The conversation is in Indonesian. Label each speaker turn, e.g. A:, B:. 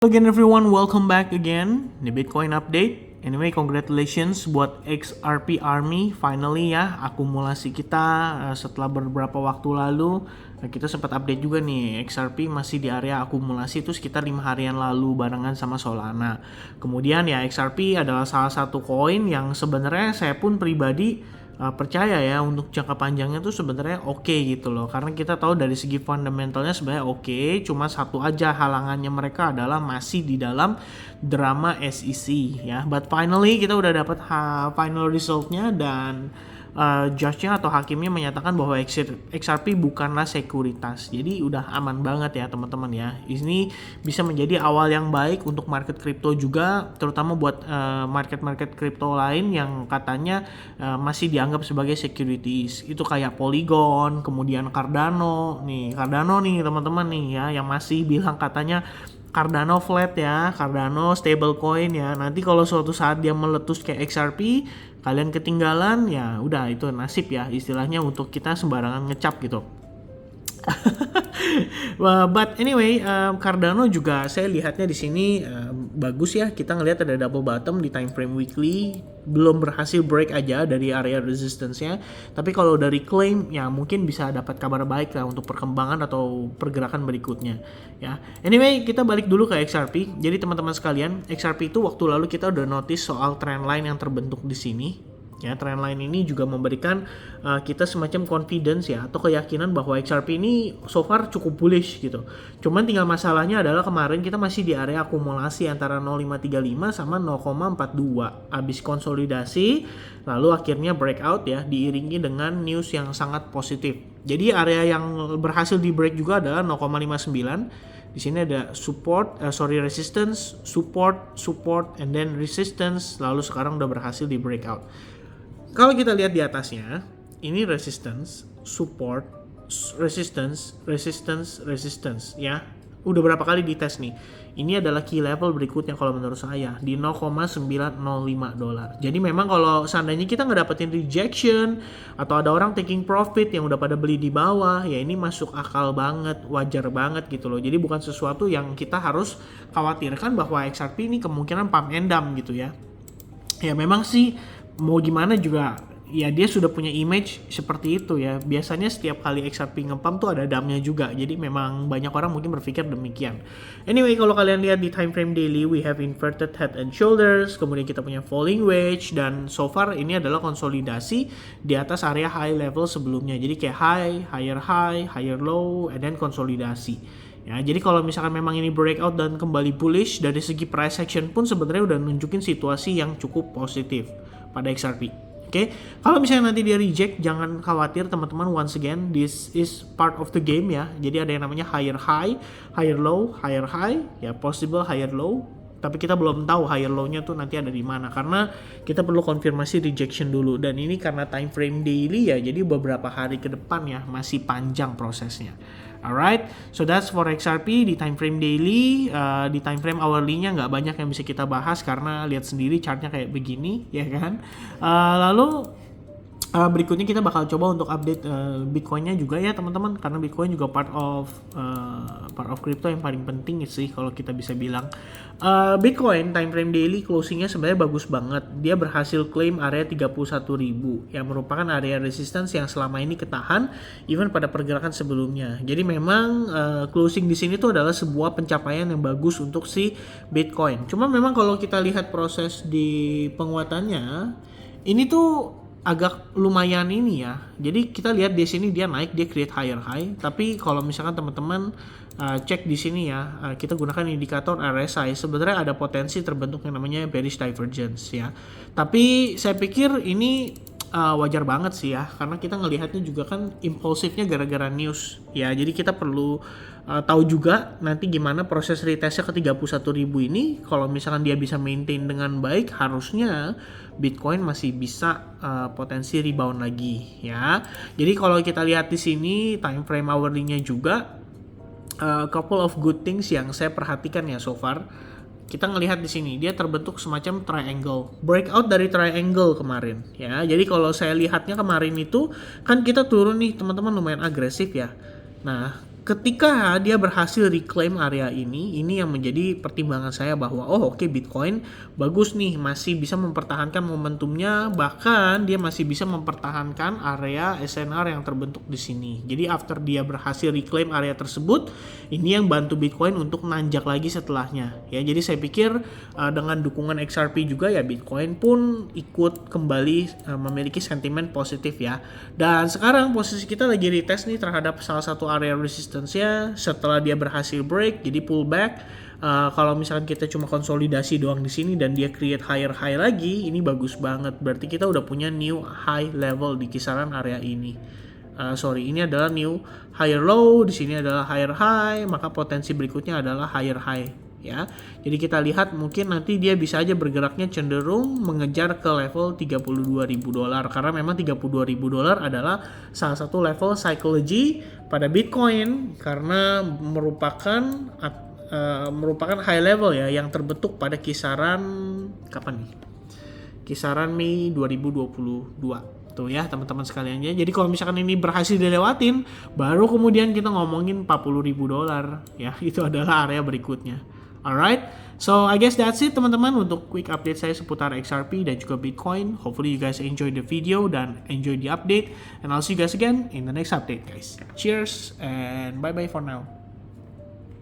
A: Again everyone, welcome back again di Bitcoin Update. Anyway, congratulations buat XRP Army. Finally ya, akumulasi kita setelah beberapa waktu lalu kita sempat update juga nih. XRP masih di area akumulasi itu sekitar 5 harian lalu barengan sama Solana. Kemudian ya, XRP adalah salah satu koin yang sebenarnya saya pun pribadi percaya ya untuk jangka panjangnya tuh sebenarnya oke gitu loh, karena kita tahu dari segi fundamentalnya sebenarnya oke, cuma satu aja halangannya mereka adalah masih di dalam drama SEC ya. But finally kita udah dapat final resultnya dan judge-nya atau hakimnya menyatakan bahwa XRP bukanlah sekuritas. Jadi udah aman banget ya teman-teman ya. Ini bisa menjadi awal yang baik untuk market crypto juga, terutama buat market-market crypto lain yang katanya masih dianggap sebagai securities. Itu kayak Polygon, kemudian Cardano. Nih, Cardano nih teman-teman nih ya, yang masih bilang katanya Cardano flat ya, Cardano stablecoin ya. Nanti kalau suatu saat dia meletus kayak XRP, kalian ketinggalan ya udah, itu nasib ya istilahnya, untuk kita sembarangan ngecap gitu. But anyway, Cardano juga saya lihatnya di sini bagus ya. Kita ngelihat ada double bottom di time frame weekly, belum berhasil break aja dari area resistance-nya. Tapi kalau dari claim ya mungkin bisa dapat kabar baik lah untuk perkembangan atau pergerakan berikutnya ya. Anyway, kita balik dulu ke XRP. Jadi teman-teman sekalian, XRP itu waktu lalu kita udah notice soal trendline yang terbentuk di sini. Ya, trendline ini juga memberikan kita semacam confidence ya, atau keyakinan bahwa XRP ini so far cukup bullish gitu. Cuman tinggal masalahnya adalah kemarin kita masih di area akumulasi antara 0,535 sama 0,42. Habis konsolidasi, lalu akhirnya breakout ya, diiringi dengan news yang sangat positif. Jadi area yang berhasil di break juga adalah 0,59. Di sini ada resistance, support, and then resistance. Lalu sekarang udah berhasil di breakout. Kalau kita lihat di atasnya, ini resistance, support, resistance ya. Udah berapa kali dites nih. Ini adalah key level berikutnya kalau menurut saya di $0,905. Jadi memang kalau seandainya kita nggak dapetin rejection atau ada orang taking profit yang udah pada beli di bawah, ya ini masuk akal banget, wajar banget gitu loh. Jadi bukan sesuatu yang kita harus khawatirkan bahwa XRP ini kemungkinan pump and dump gitu ya. Ya memang sih mau gimana juga ya, dia sudah punya image seperti itu ya. Biasanya setiap kali XRP nge-pump tuh ada damnya juga. Jadi memang banyak orang mungkin berpikir demikian. Anyway, kalau kalian lihat di time frame daily, we have inverted head and shoulders, kemudian kita punya falling wedge, dan so far ini adalah konsolidasi di atas area high level sebelumnya. Jadi kayak higher low, and then konsolidasi. Ya, jadi kalau misalkan memang ini breakout dan kembali bullish, dari segi price action pun sebenarnya udah nunjukin situasi yang cukup positif pada XRP. Oke, kalau misalnya nanti dia reject, jangan khawatir teman-teman. Once again, this is part of the game ya. Jadi ada yang namanya higher high, higher low, higher high, ya possible higher low. Tapi kita belum tahu higher low-nya tuh nanti ada di mana, karena kita perlu konfirmasi rejection dulu. Dan ini karena time frame daily ya, jadi beberapa hari ke depan ya, masih panjang prosesnya. Alright, so that's for XRP di time frame daily. Di time frame hourly-nya nggak banyak yang bisa kita bahas karena lihat sendiri chartnya kayak begini ya kan. Lalu berikutnya kita bakal coba untuk update Bitcoin-nya juga ya teman-teman, karena Bitcoin juga part of crypto yang paling penting sih kalau kita bisa bilang. Bitcoin time frame daily closing-nya sebenarnya bagus banget. Dia berhasil claim area 31.000 yang merupakan area resistance yang selama ini ketahan even pada pergerakan sebelumnya. Jadi memang closing di sini tuh adalah sebuah pencapaian yang bagus untuk si Bitcoin. Cuma memang kalau kita lihat proses di penguatannya, ini tuh agak lumayan ini ya. Jadi kita lihat di sini dia naik, dia create higher high. Tapi kalau misalkan teman-teman cek di sini ya, kita gunakan indikator RSI, sebenarnya ada potensi terbentuk yang namanya bearish divergence ya. Tapi saya pikir ini wajar banget sih ya, karena kita ngelihatnya juga kan impulsifnya gara-gara news ya. Jadi kita perlu tahu juga nanti gimana proses retestnya ke 31.000 ini. Kalau misalkan dia bisa maintain dengan baik, harusnya Bitcoin masih bisa potensi rebound lagi ya. Jadi kalau kita lihat di sini time frame hourly-nya juga couple of good things yang saya perhatikan ya so far. Kita ngelihat di sini dia terbentuk semacam triangle, breakout dari triangle kemarin ya. Jadi kalau saya lihatnya kemarin itu kan kita turun nih teman-teman lumayan agresif ya. Nah, ketika dia berhasil reclaim area ini yang menjadi pertimbangan saya bahwa oke, Bitcoin bagus nih, masih bisa mempertahankan momentumnya, bahkan dia masih bisa mempertahankan area SNR yang terbentuk di sini. Jadi after dia berhasil reclaim area tersebut, ini yang bantu Bitcoin untuk nanjak lagi setelahnya. Ya, jadi saya pikir dengan dukungan XRP juga ya Bitcoin pun ikut kembali memiliki sentimen positif ya. Dan sekarang posisi kita lagi retest nih terhadap salah satu area resistance setelah dia berhasil break, jadi pullback. Kalau misalkan kita cuma konsolidasi doang di sini dan dia create higher high lagi, ini bagus banget. Berarti kita udah punya new high level di kisaran area ini. Ini adalah new higher low, di sini adalah higher high, maka potensi berikutnya adalah higher high. Ya, jadi kita lihat mungkin nanti dia bisa aja bergeraknya cenderung mengejar ke level $32.000 karena memang $32.000 adalah salah satu level psychology pada Bitcoin karena merupakan high level ya yang terbentuk pada kisaran kapan nih? Kisaran Mei 2022. Tuh ya teman-teman sekalian ya. Jadi kalau misalkan ini berhasil dilewatin, baru kemudian kita ngomongin $40.000 ya. Itu adalah area berikutnya. Alright, so I guess that's it teman-teman untuk quick update saya seputar XRP dan juga Bitcoin. Hopefully you guys enjoy the video dan enjoy the update. And I'll see you guys again in the next update guys. Cheers and bye-bye for now.